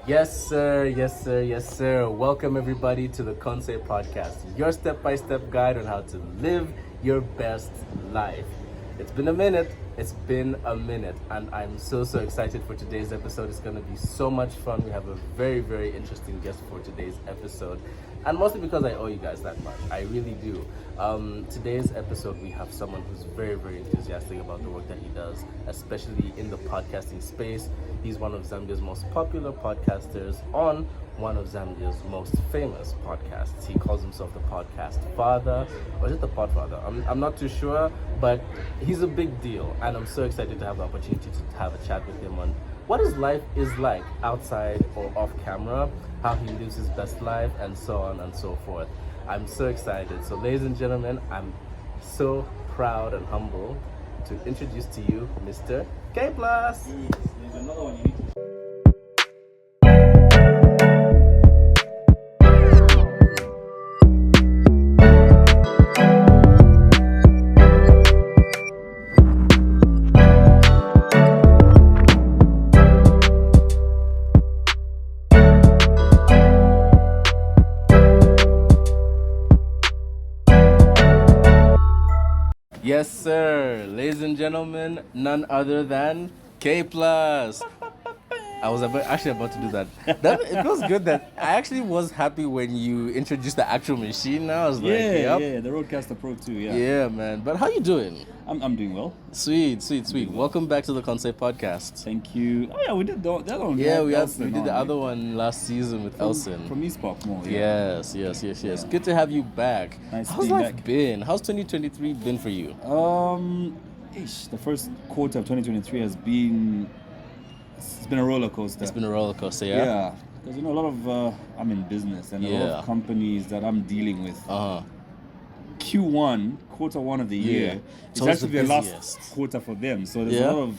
Yes, sir. Yes, sir. Yes, sir. Welcome, everybody, to the Konse Podcast, your step-by-step guide on how to live your best life. It's been a minute. It's been a minute, and I'm so excited for today's episode. It's going to be so much fun. We have a very interesting guest for today's episode, and mostly because I owe you guys that much. I really do. Today's episode, we have someone who's very enthusiastic about the work that he does, especially in the podcasting space. He's one of Zambia's most popular podcasters on one of Zambia's most famous podcasts. He calls himself the podcast father, or is it the podfather? I'm not too sure, but he's a big deal, and I'm so excited to have the opportunity to have a chat with him on what his life is like outside or off camera, how he lives his best life, and so on and so forth. I'm so excited. So ladies and gentlemen, I'm so proud and humble to introduce to you Mr. K+. There's another one you need to. Yes, sir. Ladies and gentlemen, none other than K+. I was actually about to do that. It feels good that I actually was happy when you introduced the actual machine now. I was like, yep. Yeah, the Roadcaster Pro 2, Yeah, man. But how you doing? I'm doing well. Sweet. Welcome back to the Konse Podcast. Thank you. Oh yeah, we did the other one. Yeah, we did the other one last season with Elson. From East Park Mall. Yes. Good to have you back. Nice How's being life back. been? How's 2023 been for you? The first quarter of 2023 has been a roller coaster. It's been a roller coaster, yeah? Yeah, because a lot of I'm in business and a lot of companies that I'm dealing with. Q1, quarter one of the year, it's always actually the the last busiest. quarter for them. So there's a lot of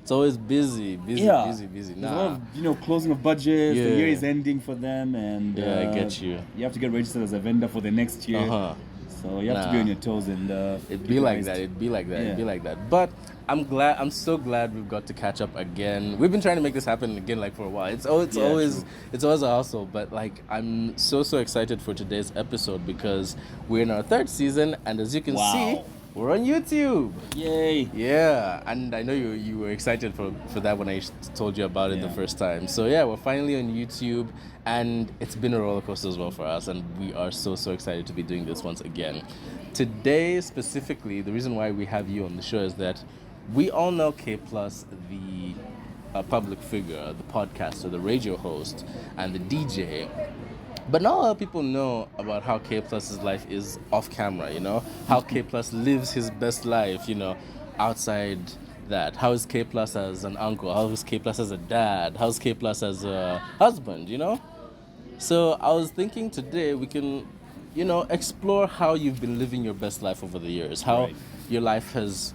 It's always busy. There's a lot of closing of budgets. Yeah. The year is ending for them, and I get you. You have to get registered as a vendor for the next year. So you have to be on your toes and It'd be like that. But I'm so glad we've got to catch up again. We've been trying to make this happen again like for a while. It's always a hustle, but like I'm so excited for today's episode because we're in our third season, and as you can see, we're on YouTube. Yay! Yeah, and I know you were excited for that when I told you about it the first time. So yeah, we're finally on YouTube, and it's been a roller coaster as well for us, and we are so excited to be doing this once again. Today specifically, the reason why we have you on the show is that we all know K+, the public figure, the podcaster, the radio host, and the DJ. But not a lot of people know about how K+'s life is off camera, how K+ lives his best life, outside that. How is K+ as an uncle? How is K+ as a dad? How is K+ as a husband, So I was thinking today we can, explore how you've been living your best life over the years, how your life has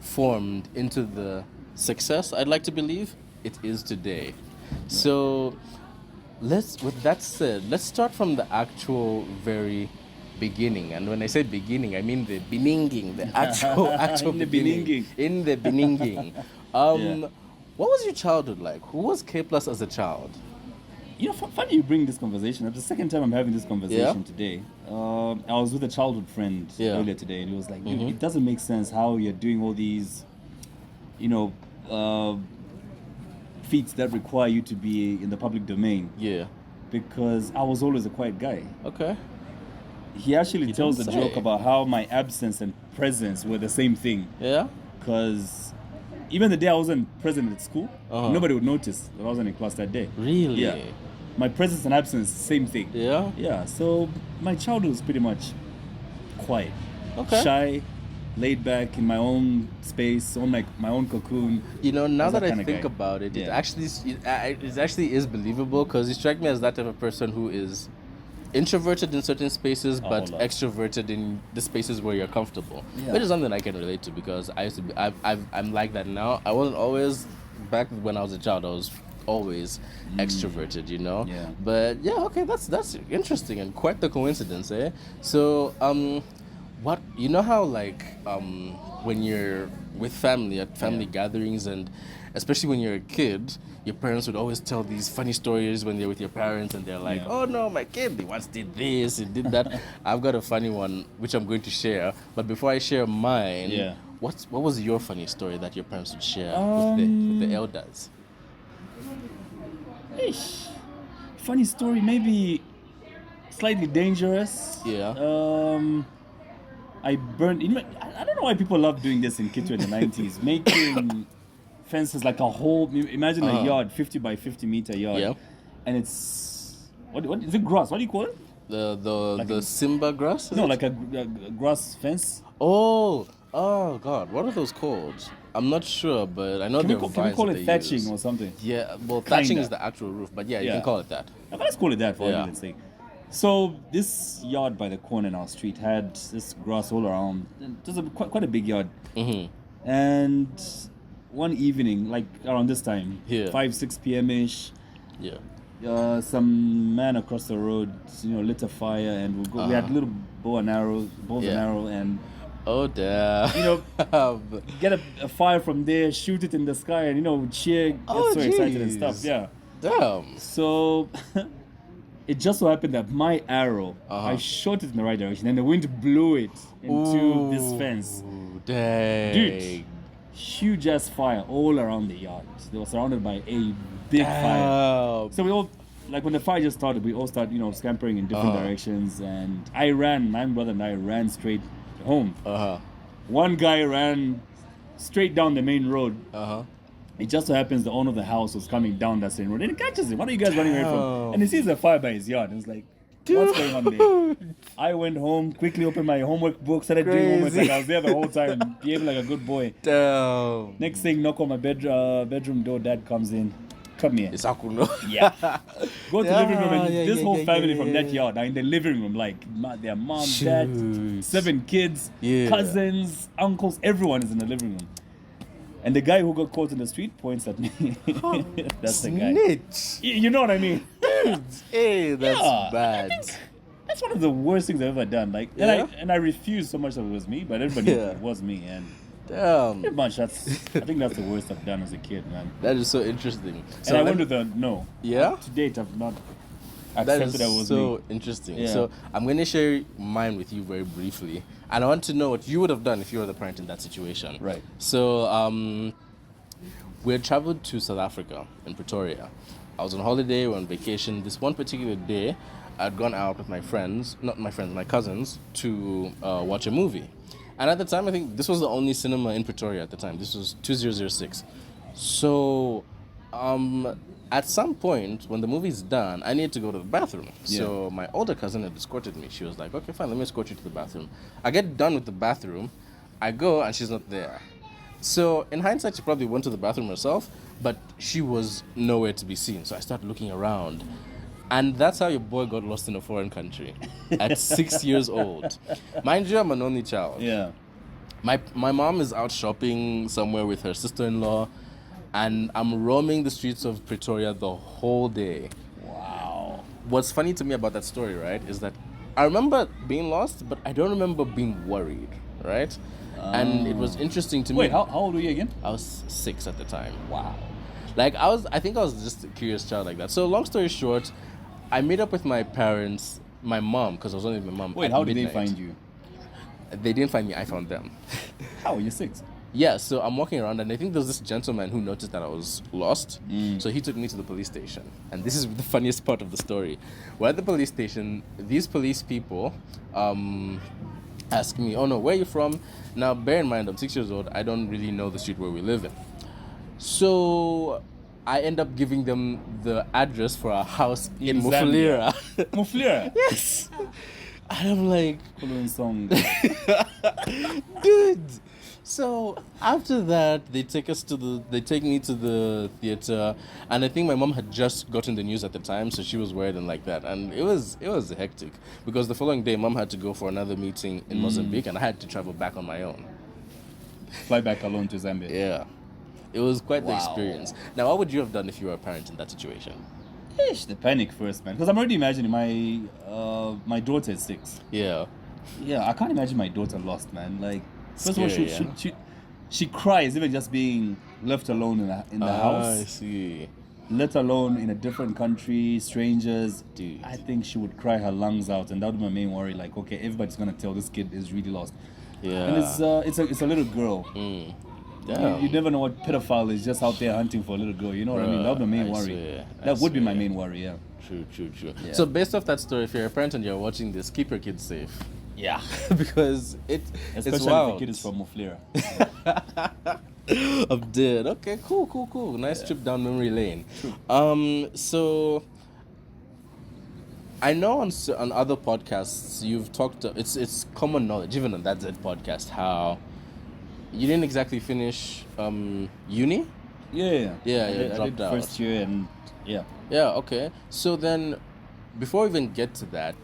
formed into the success I'd like to believe it is today. So with that said, let's start from the actual very beginning. And when I say beginning, I mean the beninging, the actual In the beginning. In the beninging. What was your childhood like? Who was K+ as a child? Funny you bring this conversation. That's the second time I'm having this conversation today. I was with a childhood friend earlier today, and he was like, "Dude, it doesn't make sense how you're doing all these, feats that require you to be in the public domain." Yeah. Because I was always a quiet guy. Okay. He actually tells a joke about how my absence and presence were the same thing. Yeah. Because even the day I wasn't present at school, nobody would notice that I wasn't in class that day. Really? Yeah. My presence and absence, same thing. Yeah? Yeah, so my childhood was pretty much quiet. Okay. Shy, laid back in my own space, on my own cocoon. Now that I think guy. about it, it actually is believable, because you strike me as that type of person who is introverted in certain spaces, but extroverted in the spaces where you're comfortable. Yeah. Which is something I can relate to, because I used to be. I'm like that now. I wasn't always. Back when I was a child, I was always extroverted, Yeah. But yeah, okay, that's interesting and quite the coincidence, eh? So, what how like when you're with family at family gatherings, and especially when you're a kid, your parents would always tell these funny stories when they're with your parents, and they're like, "Oh no, my kid, they once did this and did that." I've got a funny one which I'm going to share, but before I share mine, what was your funny story that your parents would share with the elders? Ish. Funny story, maybe slightly dangerous. I burned. I don't know why people love doing this in Kitwe in the 90s, making fences like a whole. Imagine a yard, 50 by 50 meter yard, and it's what is it? Grass? What do you call it? The Simba grass? No, like a grass fence. Oh God, what are those called? I'm not sure, but I know they're vines. Can we call it thatching or something? Yeah, well, thatching is the actual roof, but you can call it that. Let's call it that for argument's sake. So this yard by the corner in our street had this grass all around. It was quite a big yard. And one evening, like around this time, 5-6 p.m.-ish, some man across the road, lit a fire, and we'll go. We had little bows and arrow, and oh damn! Get a fire from there, shoot it in the sky, and cheer, get so excited and stuff. Yeah. Damn. So it just so happened that my arrow, I shot it in the right direction, and the wind blew it into this fence. Dang. Dude, huge ass fire all around the yard. They were surrounded by a big fire. So we all, like when the fire just started, we all started, scampering in different directions, and I ran. My brother and I ran straight home. One guy ran straight down the main road. It just so happens the owner of the house was coming down that same road, and he catches him. What are you guys running away from? And he sees a fire by his yard, and he's like, what's going on there? I went home, quickly opened my homework book, started doing homework like I was there the whole time, behaving like a good boy. Damn. Next thing, knock on my bedroom door, dad comes in. Come here. It's Akuno. Yeah. Go to the living room, and this whole family from that yard are in the living room, like their mom, dad, 7 kids, cousins, uncles, everyone is in the living room. And the guy who got caught in the street points at me. That's the guy. Snitch. You know what I mean? Hey, that's bad. That's one of the worst things I've ever done. Like, and I refused so much that it was me, but everybody knew it was me. And damn. pretty much I think that's the worst I've done as a kid, man. That is so interesting. So I went with a no. Yeah? To date, I've not that accepted is that was so me. interesting. Yeah. So I'm going to share mine with you very briefly. And I want to know what you would have done if you were the parent in that situation. Right. So we had traveled to South Africa in Pretoria. I was on holiday, we were on vacation. This one particular day, I'd gone out with my cousins, to watch a movie. And at the time, I think this was the only cinema in Pretoria at the time. This was 2006. So at some point, when the movie's done, I needed to go to the bathroom. Yeah. So my older cousin had escorted me. She was like, okay, fine, let me escort you to the bathroom. I get done with the bathroom. I go, and she's not there. So in hindsight, she probably went to the bathroom herself, but she was nowhere to be seen. So I started looking around. And that's how your boy got lost in a foreign country at 6 years old. Mind you, I'm an only child. Yeah. My mom is out shopping somewhere with her sister-in-law, and I'm roaming the streets of Pretoria the whole day. Wow. What's funny to me about that story, right, is that I remember being lost, but I don't remember being worried, right? And it was interesting to me. Wait, how old were you again? I was 6 at the time. Wow. Like, I think I was just a curious child like that. So long story short, I met up with my parents, my mom, because I was only with my mom. Wait, how did they find you? They didn't find me, I found them. How? You're 6? Yeah, so I'm walking around, and I think there was this gentleman who noticed that I was lost. So he took me to the police station. And this is the funniest part of the story. We're at the police station. These police people ask me, oh no, where are you from? Now, bear in mind, I'm 6 years old. I don't really know the street where we live in. So I end up giving them the address for a house in Mufulira. Mufulira? Yes. And I'm like, song. Dude. So after that, they take me to the theater, and I think my mom had just gotten the news at the time, so she was worried and like that, and it was hectic because the following day, mom had to go for another meeting in Mozambique, and I had to travel back on my own. Fly back alone to Zambia. Yeah, it was quite the experience. Now, what would you have done if you were a parent in that situation? The panic first, man, because I'm already imagining my daughter is 6. Yeah. Yeah, I can't imagine my daughter lost, man. Like. First of all, she cries even just being left alone in the house. I see. Let alone in a different country, strangers. Dude. I think she would cry her lungs out, and that would be my main worry. Like, okay, everybody's gonna tell this kid is really lost. Yeah. And it's a little girl. Damn. You never know what pedophile is just out there hunting for a little girl. You know what I mean? That would be my main worry. That would be my main worry. Yeah. True. Yeah. So based off that story, if you're a parent and you're watching this, keep your kids safe. Yeah. Because Especially it's wild. if the kid is from Muflira. I'm dead. Okay, cool. Nice trip down memory lane. So I know on other podcasts you've talked. It's common knowledge, even on that Z podcast, how you didn't exactly finish uni. Yeah. I dropped did out first year and yeah. Yeah. Okay. So then, before we even get to that,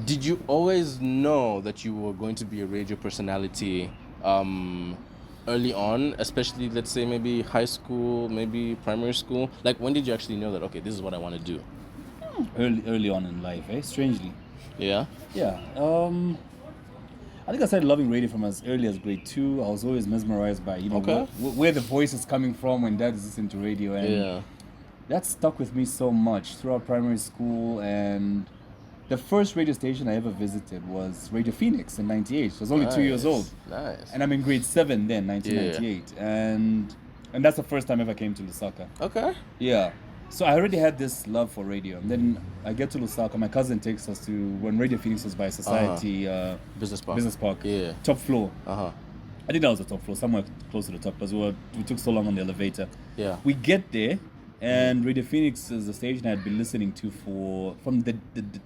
did you always know that you were going to be a radio personality? Early on, especially let's say maybe high school, maybe primary school? Like, when did you actually know that, okay, this is what I want to do? Early on in life, strangely. Yeah? Yeah. I think I started loving radio from as early as grade 2. I was always mesmerized by, where the voice is coming from when dad is listening to radio. And that stuck with me so much throughout primary school. And the first radio station I ever visited was Radio Phoenix in 98. I was only 2 years old. Nice. And I'm in grade 7 then, 1998. And that's the first time I ever came to Lusaka. Okay. Yeah. So I already had this love for radio. And then I get to Lusaka. My cousin takes us to when Radio Phoenix was by Society Business Park. Business Park. Yeah. Top floor. Uh-huh. I think that was the top floor, somewhere close to the top, because we took so long on the elevator. Yeah. We get there, and Radio Phoenix is the station I had been listening to from the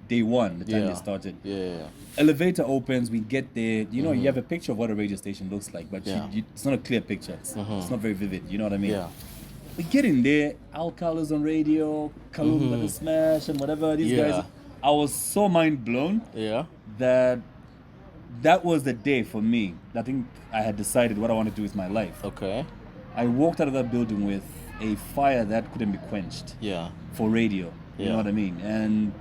day one, the time they started. Yeah. Elevator opens, we get there. You know, you have a picture of what a radio station looks like, but it's not a clear picture. It's not very vivid. You know what I mean? Yeah. We get in there, Al Carlos on radio, Kalenga the Smash, and whatever. These guys, I was so mind blown. Yeah. That was the day for me. I think I had decided what I want to do with my life. Okay. I walked out of that building with a fire that couldn't be quenched. Yeah. For radio. You know what I mean? And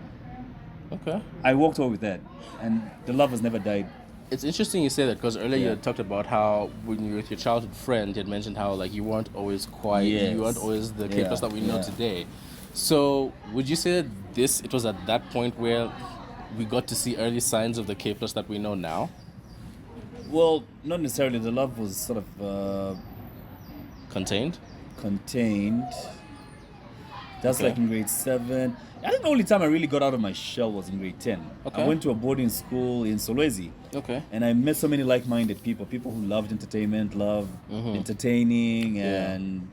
okay. I walked away with that. And the love has never died. It's interesting you say that, because earlier you had talked about how when you were with your childhood friend, you had mentioned how like you weren't always quiet, you weren't always the K-plus that we know today. So would you say that it was at that point where we got to see early signs of the K-plus that we know now? Well, not necessarily. The love was sort of contained. That's like in grade 7. I think the only time I really got out of my shell was in grade 10. Okay. I went to a boarding school in Solwezi. Okay. And I met so many like-minded people who loved entertainment, loved entertaining, and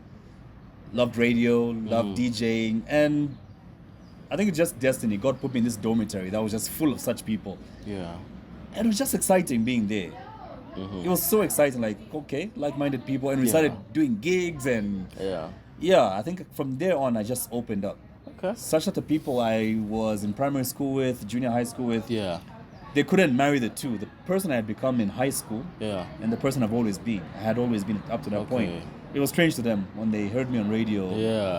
loved radio, loved DJing. And I think it's just destiny. God put me in this dormitory that was just full of such people. Yeah. And it was just exciting being there. It was so exciting, like, okay, like-minded people. And we started doing gigs and... Yeah, I think from there on, I just opened up. Okay. Such that the people I was in primary school with, junior high school with, they couldn't marry the two. The person I had become in high school and the person I've always been. I had always been up to that point. It was strange to them when they heard me on radio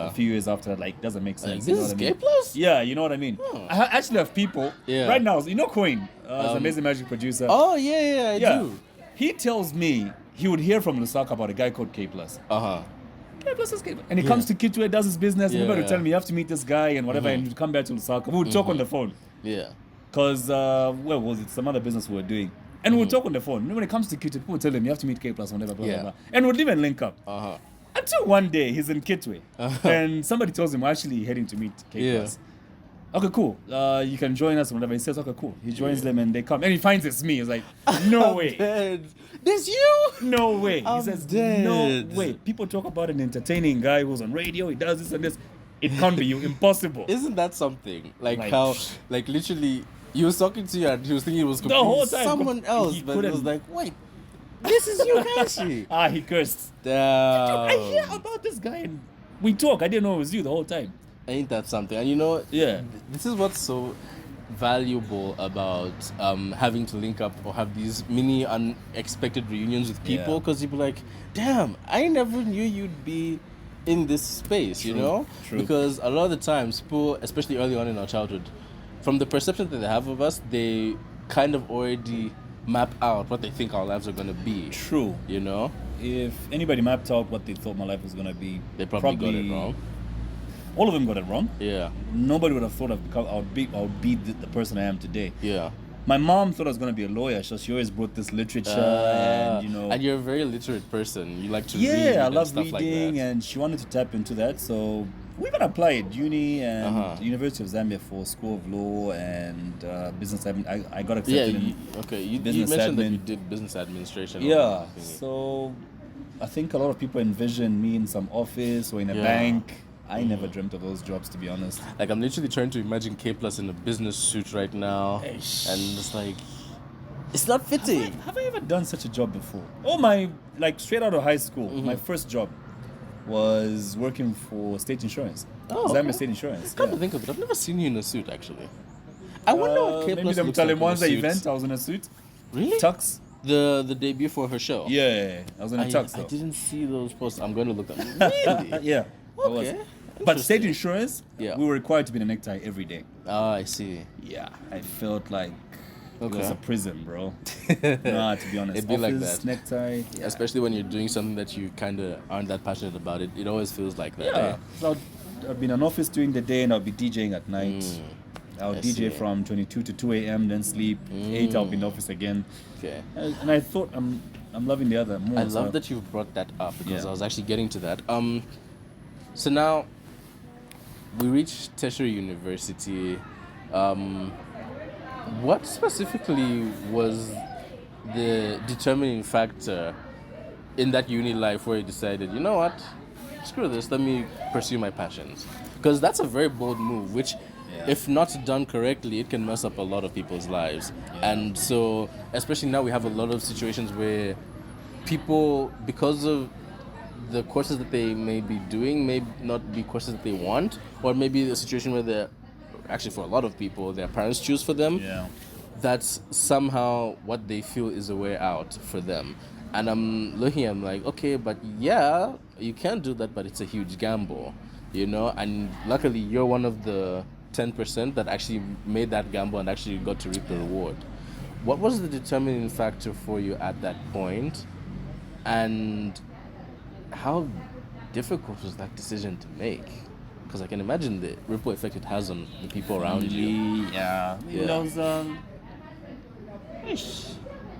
a few years after that. Like, doesn't make sense. Like, this is K-plus? Yeah, you know what I mean? I actually have people right now. You know Coin, the amazing magic producer? Oh, I do. He tells me he would hear from Lusaka about a guy called K-plus. K-plus is K-plus. And he comes to Kitwe, does his business, and everybody would tell me, you have to meet this guy and whatever, and he'd come back to Lusaka. We would talk on the phone. Yeah. Because, where was it? Some other business we were doing. And we would talk on the phone. And when it comes to Kitwe, people would tell him, you have to meet K-plus, whatever, blah, blah, blah. And we'd even link up. Until one day, he's in Kitwe. And somebody tells him, we're actually heading to meet K-plus. Okay, cool. You can join us or whatever. He says, okay, cool. He joins them and they come. And he finds it's me. He's like, no way. This you? No way. He I'm says, dead. no way. People talk about an entertaining guy who's on radio. He does this and this. It can't be you. Impossible. Isn't that something? Like how, like literally, he was talking to you and he was thinking it was the whole time, someone else. But it was like, wait, this is you, Kanshi. He cursed. Damn. I hear about this guy and we talk. I didn't know it was you the whole time. Ain't that something? And you know, this is what's so valuable about having to link up or have these mini unexpected reunions with people, because you'd be like, damn, I never knew you'd be in this space, you know? Because a lot of the times people, especially early on in our childhood, from the perception that they have of us, they kind of already map out what they think our lives are going to be. True. You know? If anybody mapped out what they thought my life was going to be, They probably got it wrong. All of them got it wrong. Yeah. Nobody would have thought I would be the person I am today. Yeah. My mom thought I was going to be a lawyer, so she always brought this literature and, you know. And you're a very literate person. You like to read. Yeah, I and love stuff reading, like that. and she wanted to tap into that. So we even applied uni and University of Zambia for School of Law and business admin. I got accepted. You business mentioned that admin. you did business administration. Yeah, so I think a lot of people envision me in some office or in a bank. I never dreamt of those jobs, to be honest. Like, I'm literally trying to imagine K Plus in a business suit right now, and it's like, it's not fitting. Have I ever done such a job before? Straight out of high school, my first job was working for state insurance. Zambia State Insurance. Come to think of it, I've never seen you in a suit, actually. I wonder what K Maybe Plus the looks like in a Mwanza suit. event, I was in a suit. Really? Tux. The debut for her show. Yeah, I was in a tux. I Though. didn't see those posts. I'm going to look them. Really? Yeah. I was. Okay. But state insurance, Yeah. we were required to be in a necktie every day. Oh, I see. Yeah, I felt like it was Okay. a prison, bro. Nah, to be honest. It'd be like Office, that. necktie. Yeah. Especially when you're doing something that you kind of aren't that passionate about. It always feels like that. Yeah. Eh? So I'd be in an office during the day and I'll be DJing at night. I'll I DJ see. from 22 to 2 a.m., then sleep. 8, I'll be in the office again. Okay. And I thought I'm loving the other more. I love that you've brought that up because Yeah. I was actually getting to that. So now we reached tertiary university. What specifically was the determining factor in that uni life where you decided, you know what, screw this, let me pursue my passions? Because that's a very bold move, which, if not done correctly, it can mess up a lot of people's lives. And so, especially now, we have a lot of situations where people, because of the courses that they may be doing, may not be courses that they want, or maybe a situation where they're, actually for a lot of people, their parents choose for them. Yeah. That's somehow what they feel is a way out for them. And I'm looking, I'm like, okay, but yeah, you can do that, but it's a huge gamble, you know? And luckily, you're one of the 10% that actually made that gamble and actually got to reap the reward. What was the determining factor for you at that point? And how difficult was that decision to make? Because I can imagine the ripple effect it has on the people around you. Yeah. There was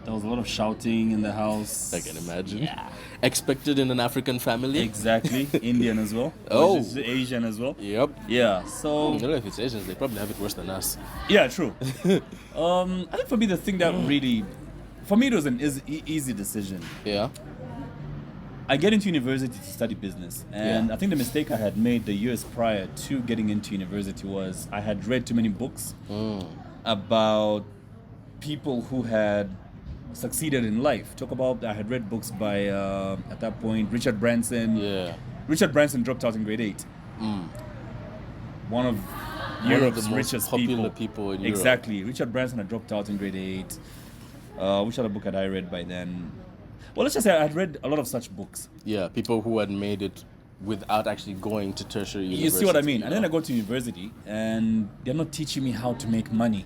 there was a lot of shouting in the house. I can imagine. Yeah. Expected in an African family. Exactly. Indian as well. Oh. Asian as well. Yep. Yeah. So. I don't know if it's Asians. They probably have it worse than us. Yeah. True. I think for me the thing that really, for me it was an easy decision. Yeah. I get into university to study business, and I think the mistake I had made the years prior to getting into university was I had read too many books about people who had succeeded in life. I had read books by at that point Richard Branson. Yeah. Richard Branson dropped out in grade 8. One of Europe's the most richest popular people in Europe. Exactly. Richard Branson had dropped out in grade 8. Which other book had I read by then? Well, let's just say I had read a lot of such books. Yeah, people who had made it without actually going to tertiary university. You see what I mean? You And then know? I go to university, and they're not teaching me how to make money.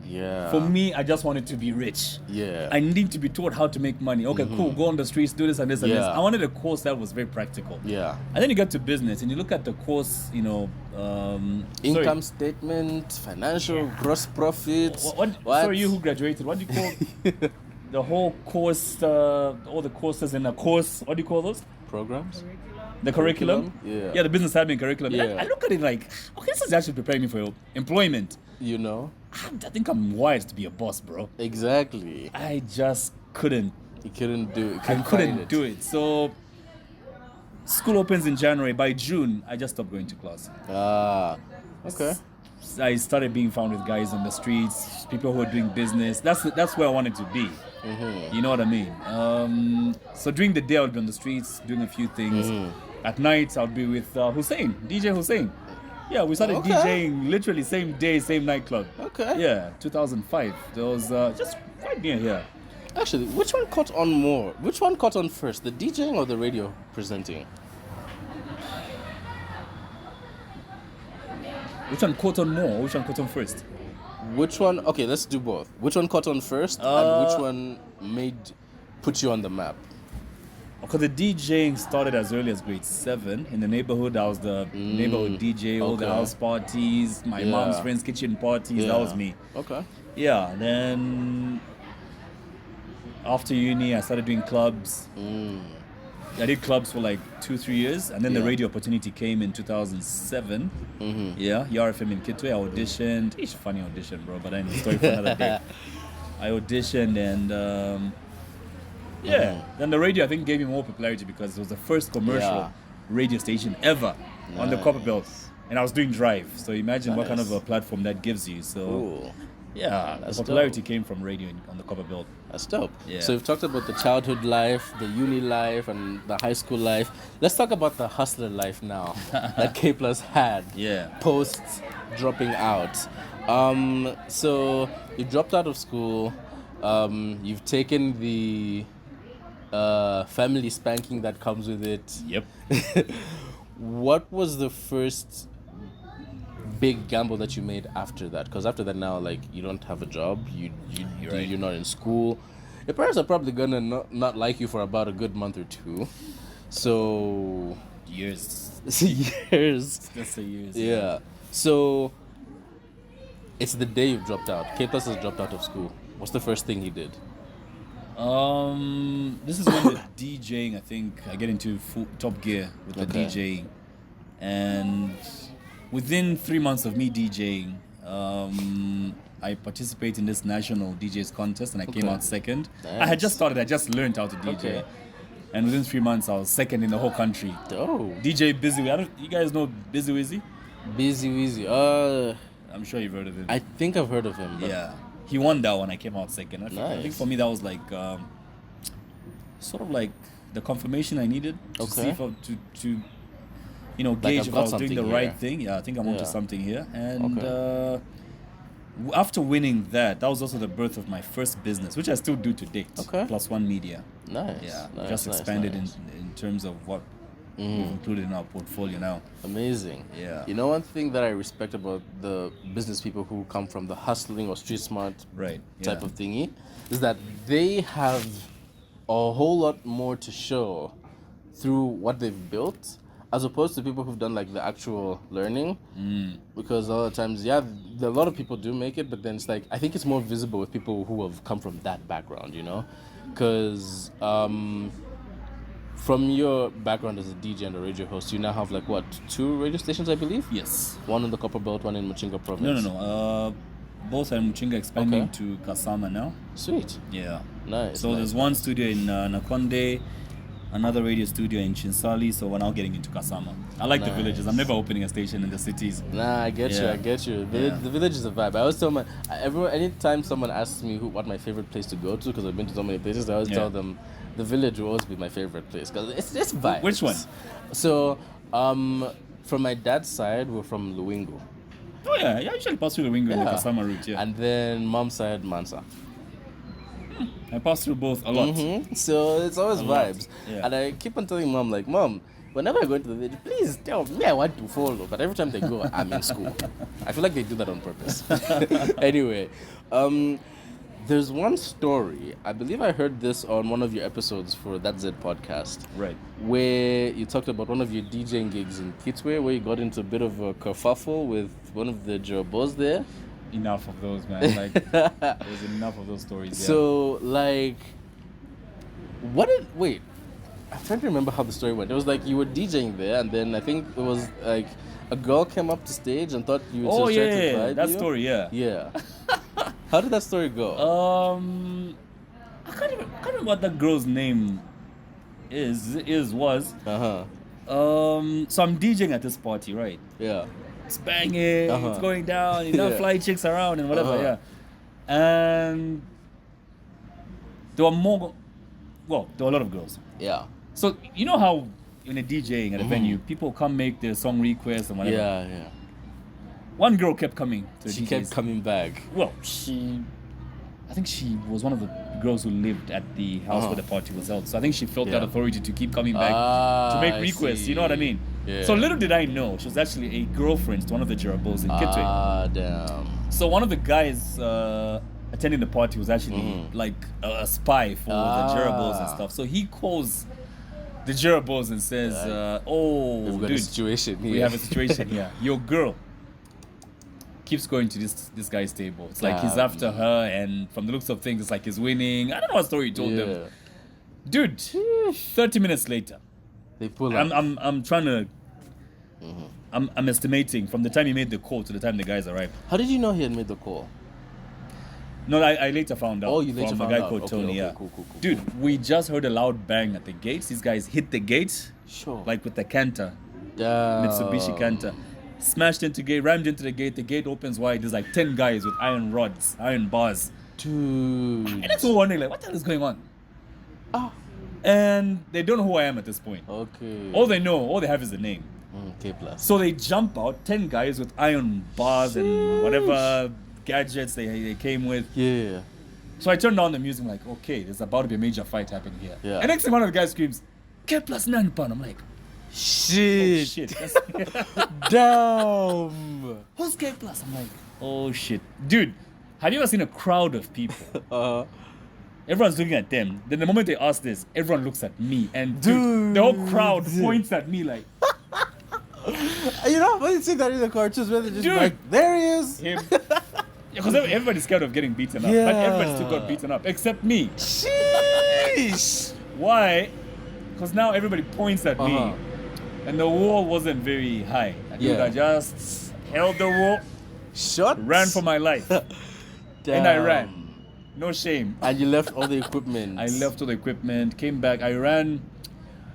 Yeah. For me, I just wanted to be rich. Yeah. I need to be taught how to make money. Okay, cool. Go on the streets, do this and this and this. Yeah. I wanted a course that was very practical. Yeah. And then you get to business, and you look at the course, Income statement, financial gross profits. What? Sorry, you who graduated. What do you call the whole course? All the courses in a course. What do you call those? Programs? The curriculum? Yeah. Yeah, the business admin curriculum. Yeah. I look at it like, okay, this is actually preparing me for employment. You know? I think I'm wired to be a boss, bro. Exactly. I just couldn't. You couldn't do it. I couldn't do it. So, school opens in January. By June, I just stopped going to class. Ah. Okay. I started being found with guys on the streets, people who are doing business. That's where I wanted to be. You know what I mean? So during the day, I would be on the streets doing a few things. At night, I would be with Hussein, DJ Hussein. Yeah, we started DJing literally same day, same nightclub. Okay. Yeah, 2005. There was just right near here. Actually, which one caught on more? Which one caught on first, the DJing or the radio presenting? Which one caught on more? Which one caught on first? which one? Okay, let's do both. Which one caught on first, and which one put you on the map? Because the DJing started as early as grade 7 in the neighborhood. I was the neighborhood DJ, all the house parties, my mom's friends' kitchen parties. That was me. Okay. Yeah. Then after uni, I started doing clubs. I did clubs for like 2-3 years, and then the radio opportunity came in 2007. Yeah, YRFM in Kitwe. I auditioned. It's a funny audition, bro, but then story for another day. I auditioned, and then the radio I think gave me more popularity because it was the first commercial radio station ever on the Copper Belt, and I was doing Drive. So imagine what kind of a platform that gives you. So. Yeah, the popularity came from radio on the Copper Belt. That's dope. Yeah. So we've talked about the childhood life, the uni life, and the high school life. Let's talk about the hustler life now that K Plus had post dropping out. So you dropped out of school. You've taken the family spanking that comes with it. Yep. What was the first big gamble that you made after that? Because after that now, like, you don't have a job, you're not in school, your parents are probably gonna not like you for about a good month or two. So years. Just a years. Yeah. So it's the day you've dropped out. K Plus has dropped out of school. What's the first thing he did? This is when the DJing, I think I get into top gear with the DJing, and within 3 months of me DJing, I participated in this national DJs contest, and I came out second. Nice. I had just started. I just learned how to DJ, and within 3 months, I was second in the whole country. Oh. DJ Busy. You guys know Busy Wizzy? Busy Wizzy. I'm sure you've heard of him. I think I've heard of him. Yeah, he won that one. I came out second. I think for me that was like sort of like the confirmation I needed to see if to gauge if I was doing the right thing. Yeah, I think I'm onto something here. And after winning that was also the birth of my first business, which I still do to date. Plus One Media. Nice. Yeah, nice, just expanded in terms of what we've included in our portfolio now. Amazing. Yeah. You know, one thing that I respect about the business people who come from the hustling or street smart type of thingy is that they have a whole lot more to show through what they've built, as opposed to people who've done like the actual learning. Because a lot of times, a lot of people do make it, but then it's like, I think it's more visible with people who have come from that background, you know? Because from your background as a DJ and a radio host, you now have like 2 radio stations, I believe? Yes. One in the Copper Belt, one in Machinga province. No. Both are in Machinga, expanding to Kasama now. Sweet. Yeah. Nice. So there's one studio in Nakonde, another radio studio in Chinsali, so we're now getting into Kasama. I like the villages. I'm never opening a station in the cities. Nah, I get you. The village is a vibe. I always tell anytime someone asks me what my favorite place to go to, because I've been to so many places, I always tell them the village will always be my favorite place, because it's vibes. Which one? So, from my dad's side, we're from Luwingo. Oh yeah, I usually pass through Luwingo in the Kasama route, And then mom's side, Mansa. I pass through both a lot. So it's always vibes. Yeah. And I keep on telling mom, like, Mom, whenever I go into the village, please tell me I want to follow. But every time they go, I'm in school. I feel like they do that on purpose. Anyway, there's one story, I believe I heard this on one of your episodes for That Z podcast. Right. Where you talked about one of your DJing gigs in Kitwe, where you got into a bit of a kerfuffle with one of the Jerabos there. Enough of those, man. Like, there's enough of those stories. Yeah. So, like, wait, I'm trying to remember how the story went. It was like you were DJing there, and then I think it was like a girl came up to stage and thought you would try to invite that you. Story, Yeah. How did that story go? I can't remember what that girl's name was. Uh-huh. So I'm DJing at this party, right? Yeah. It's banging, it's going down, fly chicks around and whatever, And there were a lot of girls. Yeah. So you know how in a DJing at a venue, people come make their song requests and whatever. Yeah. One girl kept coming to the She DJs. kept coming back. Well, I think she was one of the girls who lived at the house where the party was held. So I think she felt that authority to keep coming back to make requests. You know what I mean? Yeah. So little did I know, she was actually a girlfriend to one of the Jerabos in Kitwe. Ah, damn. So one of the guys attending the party was actually like a spy for the Jerabos and stuff. So he calls the Jerabos and says, We've got a situation here. we have a situation here. Your girl keeps going to this guy's table. It's like he's after her, and from the looks of things, it's like he's winning. I don't know what story he told them. Dude, 30 minutes later, they pull up. I'm trying to... I'm estimating from the time he made the call to the time the guys arrived. How did you know he had made the call? No, I later found out. Oh, you later from found a guy out. called Okay, Tony. okay, Yeah, cool. Dude, we just heard a loud bang at the gates. These guys hit the gate, Sure. like with the canter, Damn. Mitsubishi canter. Smashed into the gate, rammed into the gate. The gate opens wide. There's like 10 guys with iron rods, iron bars. Dude. And that's all wondering, like, what the hell is going on? Oh. And they don't know who I am at this point. Okay. All they have is the name. K plus. So they jump out, 10 guys with iron bars and whatever gadgets they came with. Yeah. So I turned on the music, I'm like, okay, there's about to be a major fight happening here. Yeah. And next thing one of the guys screams, K plus 9 pound. I'm like, Shit. oh shit. Damn. Who's K plus? I'm like, oh shit. Dude, have you ever seen a crowd of people? Everyone's looking at them. Then the moment they ask this, everyone looks at me. And dude, the whole crowd points at me like... You know, when you see that in the cartoons, where they just Dude. like, there he is. Him. Because everybody's scared of getting beaten up. But everybody still got beaten up, except me. Sheesh. Why? Because now everybody points at me. And the wall wasn't very high. I just held the wall, ran for my life. And I ran. No shame. And you left all the equipment. I left all the equipment, came back. I ran.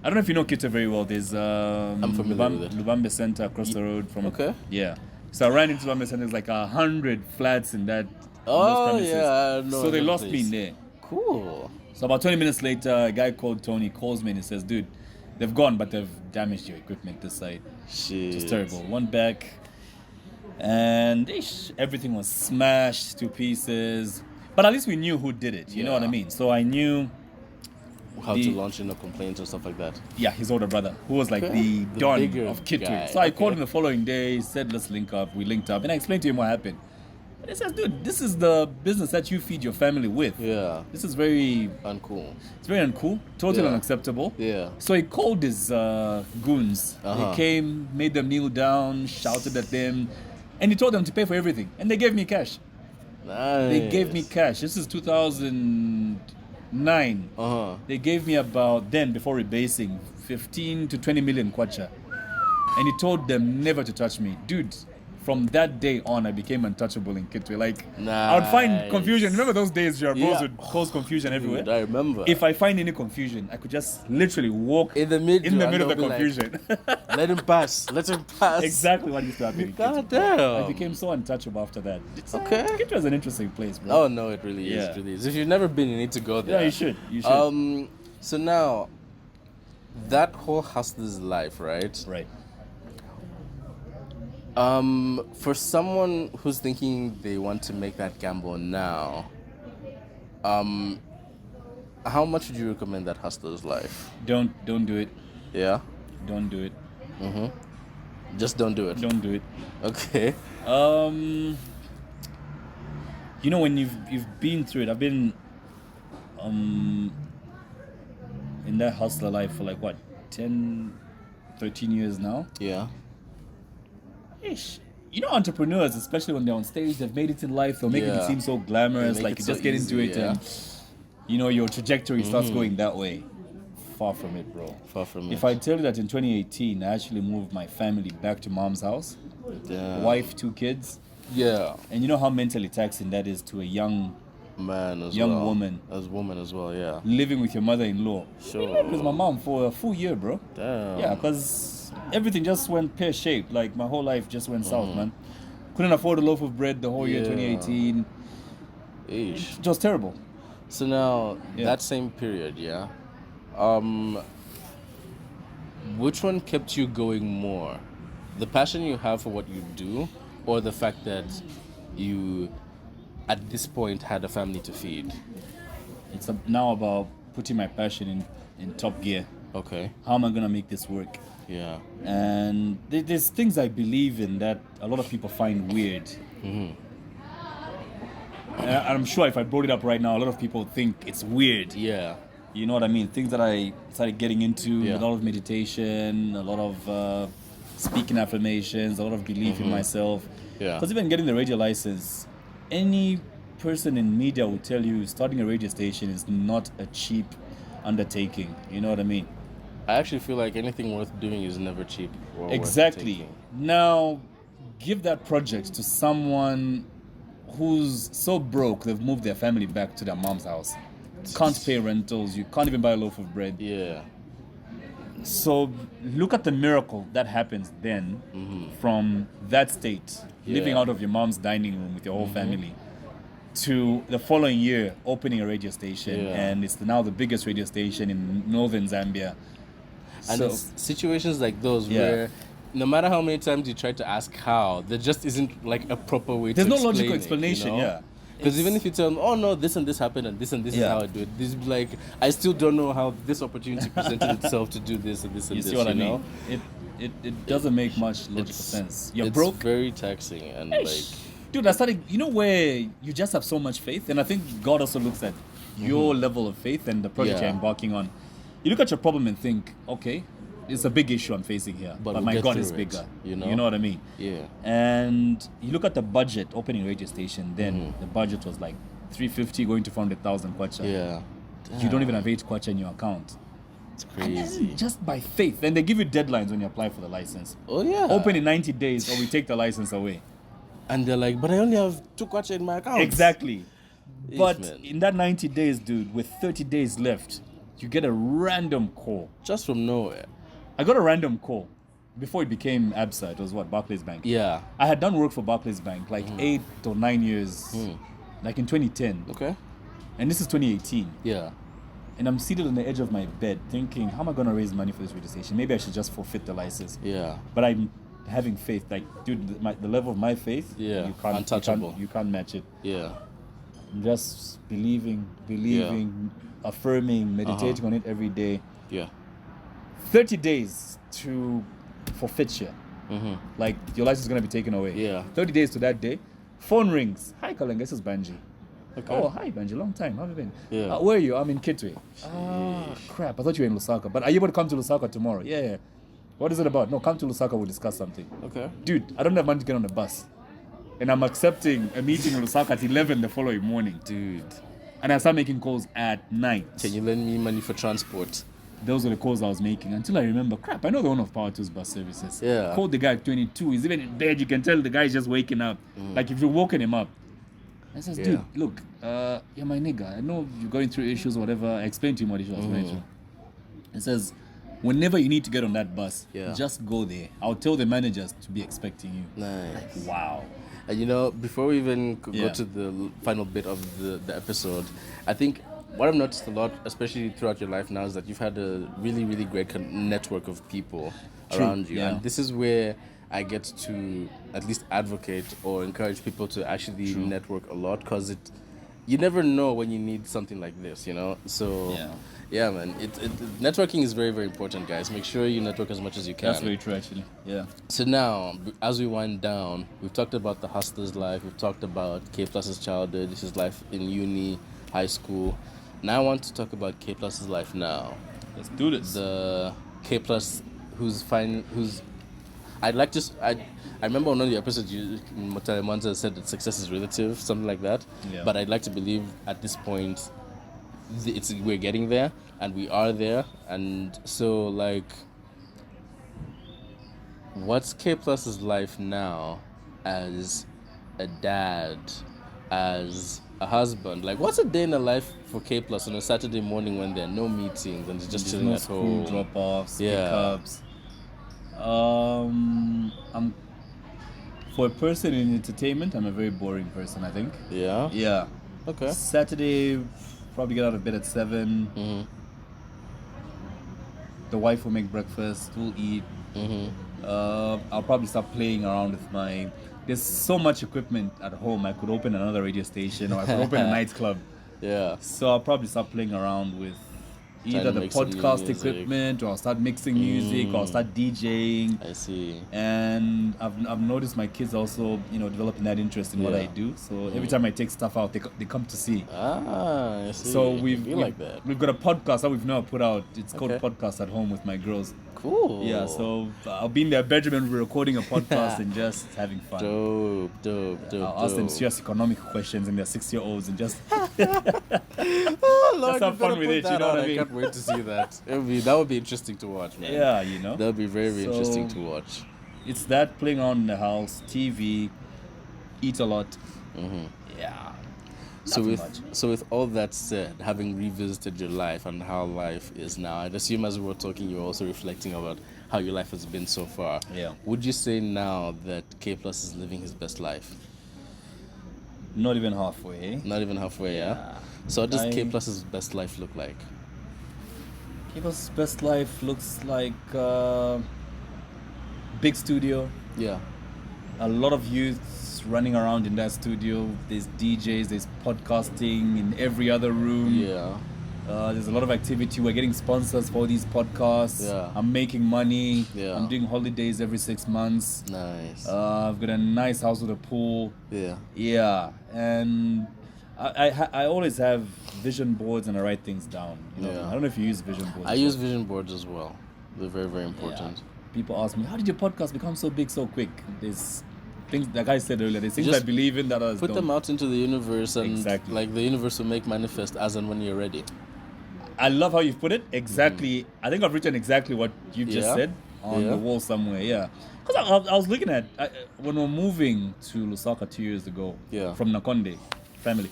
I don't know if you know Kitwe very well. There's I'm familiar with it. Lubambe Center across the road from. Okay. Yeah. So I ran into Lubambe Center. There's like 100 flats in that. Oh, those premises. yeah. I know So they that lost place. me in there. Cool. So about 20 minutes later, a guy called Tony calls me and he says, dude, they've gone, but they've damaged your equipment this side. Shit. It's terrible. Went back, and everything was smashed to pieces. But at least we knew who did it. You know what I mean? So I knew how to launch in a complaint and stuff like that. Yeah, his older brother, who was like the don bigger of Kitwe. guy. So I called him the following day, said, let's link up. We linked up, and I explained to him what happened. And he says, dude, this is the business that you feed your family with. Yeah. This is very... uncool. It's very uncool, totally unacceptable. Yeah. So he called his goons. They came, made them kneel down, shouted at them, and he told them to pay for everything. And they gave me cash. Nice. They gave me cash. This is 2009. They gave me about, then, before rebasing, 15 to 20 million kwacha. And he told them never to touch me. Dude, from that day on, I became untouchable in Kitwe. Like, I would find confusion. Remember those days Jerabos would cause confusion everywhere? Dude, I remember. If I find any confusion, I could just literally walk in the middle of the confusion. Like, let him pass. Let him pass. Exactly what used to happen. God damn. I became so untouchable after that. Okay. Kitwe was an interesting place, bro. Oh, no, it really is. It really is. If you've never been, you need to go there. Yeah, you should. You should. So now, that whole hustler's life, right? Right. For someone who's thinking they want to make that gamble now, how much would you recommend that hustler's life? Don't do it. Yeah? Don't do it. Just don't do it. Don't do it. Okay. You know, when you've been through it, I've been in that hustler life for like what, 10, 13 years now. Yeah. Ish. You know, entrepreneurs, especially when they're on stage, they've made it in life. They'll make it seem so glamorous, like you just get into it and you know your trajectory starts going that way. Far from it, bro. Far from it. If I tell you that in 2018, I actually moved my family back to mom's house, wife, 2 kids. Yeah. And you know how mentally taxing that is to a young man as young well. woman. As woman as well, yeah. Living with your mother-in-law. Sure. I lived with my mom for a full year, bro. Damn. Yeah, because everything just went pear-shaped. Like, my whole life just went south, man. Couldn't afford a loaf of bread the whole year, 2018. Ish. It was terrible. So now, that same period, yeah? Which one kept you going more? The passion you have for what you do, or the fact that you, at this point, had a family to feed? It's now about putting my passion in top gear. Okay. How am I gonna make this work? Yeah. And there's things I believe in that a lot of people find weird. I'm sure if I brought it up right now, a lot of people think it's weird. Yeah. You know what I mean? Things that I started getting into, Yeah. a lot of meditation, a lot of speaking affirmations, a lot of belief in myself. Yeah. Because even getting the radio license, any person in media will tell you starting a radio station is not a cheap undertaking. You know what I mean? I actually feel like anything worth doing is never cheap. Or Exactly. Worth Now, give that project to someone who's so broke they've moved their family back to their mom's house. Can't pay rentals. You can't even buy a loaf of bread. Yeah. So look at the miracle that happens then from that state, living Yeah. out of your mom's dining room with your whole family, to the following year opening a radio station, Yeah. and it's now the biggest radio station in northern Zambia. And So it's situations like those Yeah. where no matter how many times you try to ask how, there just isn't like a proper way there's to no explain logical it, explanation, you know? yeah. Because even if you tell them, oh no, this and this happened and this is Yeah. how I do it, this is like, I still don't know how this opportunity presented itself to do this and this and You this, see what I know? mean? It doesn't make much logical It's- sense. You're it's broke. very taxing and like, Dude, I started, you know, where you just have so much faith, and I think God also looks at your level of faith and the project Yeah. you're embarking on. You look at your problem and think, okay, it's a big issue I'm facing here, But but we'll my get God through is it, bigger. you know? You know what I mean? yeah. And you look at the budget opening a radio station. Then the budget was like 350 going to 400,000 kwacha. Yeah. You don't even have 8 kwacha in your account. It's And crazy. then just by faith, and they give you deadlines when you apply for the license. Oh yeah. Open in 90 days, or we take the license away. And they're like, but I only have 2 kwacha in my account. Exactly. Yes, But man. in that 90 days, dude, with 30 days left, you get a random call. Just from nowhere. I got a random call before it became ABSA. It was what? Barclays Bank. Yeah. I had done work for Barclays Bank like 8 or 9 years, like in 2010. Okay. And this is 2018. Yeah. And I'm seated on the edge of my bed thinking, how am I going to raise money for this radio station? Maybe I should just forfeit the license. Yeah. But I'm having faith. Like, dude, the level of my faith, Yeah, you can't, untouchable. You can't match it. Yeah. I'm just believing, affirming, meditating on it every day. Yeah. 30 days to forfeiture. Like, your license is going to be taken away. Yeah. 30 days to that day. Phone rings. Hi, Kalenga. This is Banji. Okay. Oh, hi, Banji. Long time. How have you been? Yeah. Where are you? I'm in Kitwe. Crap. I thought you were in Lusaka. But are you able to come to Lusaka tomorrow? Yeah. What is it about? No, come to Lusaka. We'll discuss something. Okay. Dude, I don't have money to get on the bus. And I'm accepting a meeting in Lusaka at 11 the following morning. Dude, And I start making calls at night. can you lend me money for transport? Those were the calls I was making until I remember, crap, I know the owner of Power 2's bus services. Yeah. Called the guy at 22. He's even in bed. You can tell the guy's just waking up. Like if you're woken him up. I says, dude, look, you're my nigga. I know you're going through issues or whatever. I explained to him what issues I was going through. He says, whenever you need to get on that bus, just go there. I'll tell the managers to be expecting you. Nice. Wow. And you know, before we even go Yeah. to the final bit of the episode, I think what I've noticed a lot, especially throughout your life now, is that you've had a really, really great network of people around you. yeah. And this is where I get to at least advocate or encourage people to actually network a lot, because you never know when you need something like this, you know? So, yeah man, networking is very, very important, guys. Make sure you network as much as you can. That's very true, actually. Yeah. So now, as we wind down, we've talked about the hustler's life, we've talked about K+'s childhood, this is life in uni, high school. Now I want to talk about K+'s life now. Let's do this. The K+, who's I'd like to, I remember on one of the episodes, Motale Mwanza said that success is relative, something like that. Yeah. But I'd like to believe at this point, we're getting there, and we are there. And so, like, what's K+'s life now as a dad, as a husband? Like, what's a day in the life for K+ on a Saturday morning when there are no meetings and just chilling no at school home? drop-offs, Yeah. pickups. I'm for a person in entertainment, I'm a very boring person, I think. Yeah. Yeah. Okay. Saturday, probably get out of bed at 7. Mm-hmm. The wife will make breakfast. We'll eat. Mm-hmm. I'll probably start playing around with my. There's so much equipment at home. I could open another radio station, or I could open a nightclub. Yeah. So I'll probably start playing around with either the podcast equipment, or I'll start mixing music, or I'll start DJing. I see. And I've noticed my kids also, developing that interest in what I do. So every time I take stuff out, they come to see. I see. So we've got a podcast that we've now put out. It's called Podcast at Home with my girls. Cool. Yeah, so I'll be in their bedroom and we're recording a podcast and just having fun. Dope. I'll ask them serious economic questions and they're 6-year-olds and just oh, Lord, just have fun with it. You know what I mean? I can't wait to see that. That would be interesting to watch, man. Yeah, that would be very interesting to watch. It's that, playing around in the house, TV, eat a lot. Mm-hmm. Yeah. So with all that said, having revisited your life and how life is now, I'd assume as we were talking, you're also reflecting about how your life has been so far. Yeah. Would you say now that K Plus is living his best life? Not even halfway. Not even halfway, yeah? So what does K Plus's best life look like? K Plus's best life looks like big studio. Yeah. A lot of youths running around in that studio. There's DJs, there's podcasting in every other room. Yeah. There's a lot of activity. We're getting sponsors for these podcasts. Yeah. I'm making money. Yeah. I'm doing holidays every 6 months. Nice. I've got a nice house with a pool. Yeah. Yeah. And I always have vision boards and I write things down. Yeah. I don't know if you use vision boards. I use vision boards as well. They're very, very important. Yeah. People ask me, how did your podcast become so big so quick? There's things, like I said earlier, there's things I believe in that others put don't. them out into the universe, and exactly. the universe will make manifest as and when you're ready. I love how you've put it. Exactly. I think I've written exactly what you just said on the wall somewhere. Yeah. Because I was looking at, when we're moving to Lusaka 2 years ago from Nakonde family,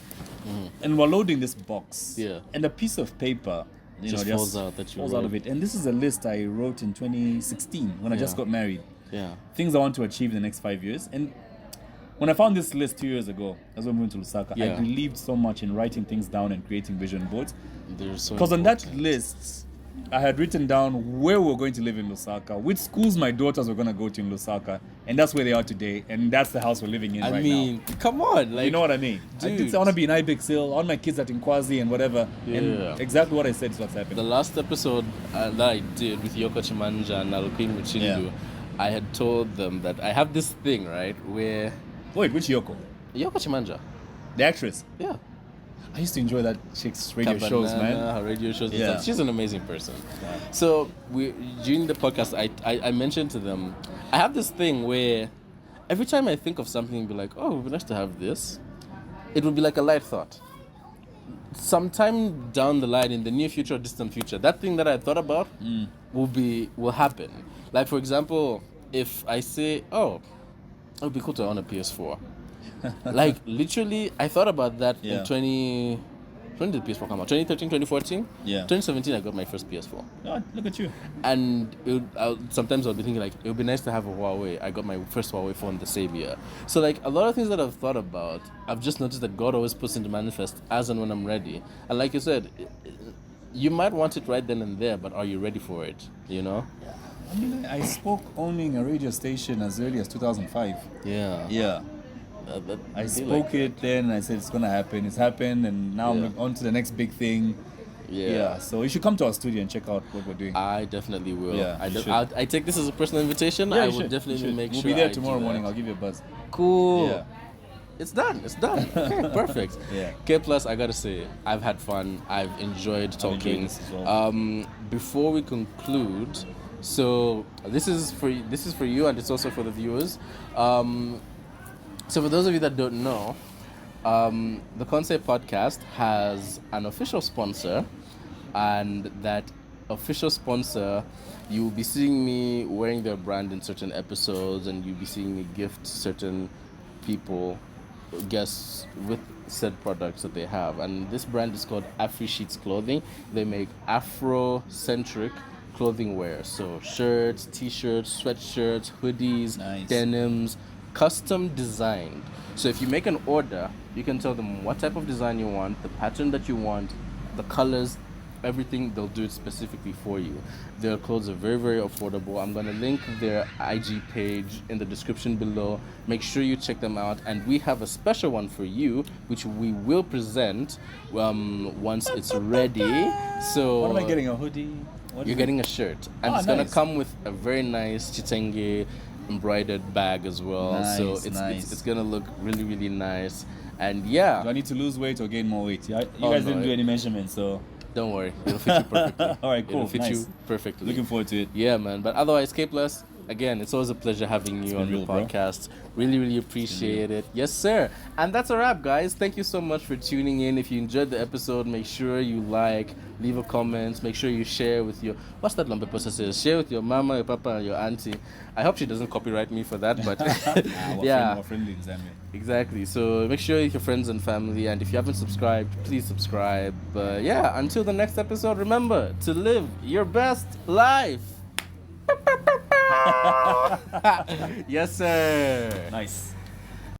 and we're loading this box, and a piece of paper just falls out of it. And this is a list I wrote in 2016 when I just got married. Yeah. Things I want to achieve in the next 5 years. And when I found this list 2 years ago, as we moved to Lusaka, I believed so much in writing things down and creating vision boards. Because on that list, I had written down where we were going to live in Lusaka, which schools my daughters were going to go to in Lusaka, and that's where they are today, and that's the house we're living in right now. I mean, come on. You know what I mean? Dude. I want to be in Ibexhill, I want my kids at Nkwazi and whatever. Yeah. And exactly what I said is what's happening. The last episode that I did with Yoko Chimanja and Alukwin Muchindu, I had told them that I have this thing, right, where... Wait, which Yoko? Yoko Chimanja. The actress? Yeah. I used to enjoy that chick's radio shows, man. Her radio shows and stuff. She's an amazing person. Yeah. So during the podcast, I mentioned to them, I have this thing where every time I think of something and be like, oh, it would be nice to have this, it would be like a light thought. Sometime down the line, in the near future or distant future, that thing that I thought about will happen. Like, for example, if I say, oh, it would be cool to own a PS4. Like, literally, I thought about that in when did the PS4 come out? 2013, 2014? Yeah. 2017, I got my first PS4. Oh, look at you. And sometimes I'll be thinking, like, it would be nice to have a Huawei. I got my first Huawei phone the same year. So, like, a lot of things that I've thought about, I've just noticed that God always puts into manifest as and when I'm ready. And like you said, you might want it right then and there, but are you ready for it? You know? Yeah. I mean, I spoke owning a radio station as early as 2005. Yeah. Yeah. I spoke it then, I said it's going to happen. It's happened, and now I'm on to the next big thing. Yeah. So you should come to our studio and check out what we're doing. I definitely will. Yeah, I take this as a personal invitation. Yeah, I will definitely make sure. We'll be there tomorrow morning. I'll give you a buzz. Cool. Yeah. It's done. Okay, perfect. Yeah. K Plus, I gotta say, I've had fun. I've enjoyed talking. Before we conclude, so this is for you, and it's also for the viewers. So for those of you that don't know, the Konse Podcast has an official sponsor, and that official sponsor, you'll be seeing me wearing their brand in certain episodes, and you'll be seeing me gift certain people, guests, with said products that they have. And this brand is called Afri Sheets Clothing. They make Afro-centric clothing wear, so shirts, t-shirts, sweatshirts, hoodies, denims, custom designed. So if you make an order, you can tell them what type of design you want, the pattern that you want, the colors, everything, they'll do it specifically for you. Their clothes are very, very affordable. I'm going to link their IG page in the description below. Make sure you check them out. And we have a special one for you, which we will present once it's ready. So what am I getting? A hoodie? You're getting a shirt. And it's going to come with a very nice chitenge embroidered bag as well. Nice, so it's going to look really, really nice. And yeah. Do I need to lose weight or gain more weight? You guys didn't do any measurements, so... Don't worry, it'll fit you perfectly. All right, cool. It'll fit you perfectly. Looking forward to it. Yeah, man. But otherwise, K-Plus, again, it's always a pleasure having you on the podcast. Really, really appreciate it. Yes, sir. And that's a wrap, guys. Thank you so much for tuning in. If you enjoyed the episode, make sure you like, leave a comment, make sure you share with your... What's that Lampe Posa says? Share with your mama, your papa, and your auntie. I hope she doesn't copyright me for that, but... We're friendly in Zambia. Exactly. So make sure your friends and family, and if you haven't subscribed, please subscribe. Yeah, until the next episode, remember to live your best life. Yes, sir. Nice.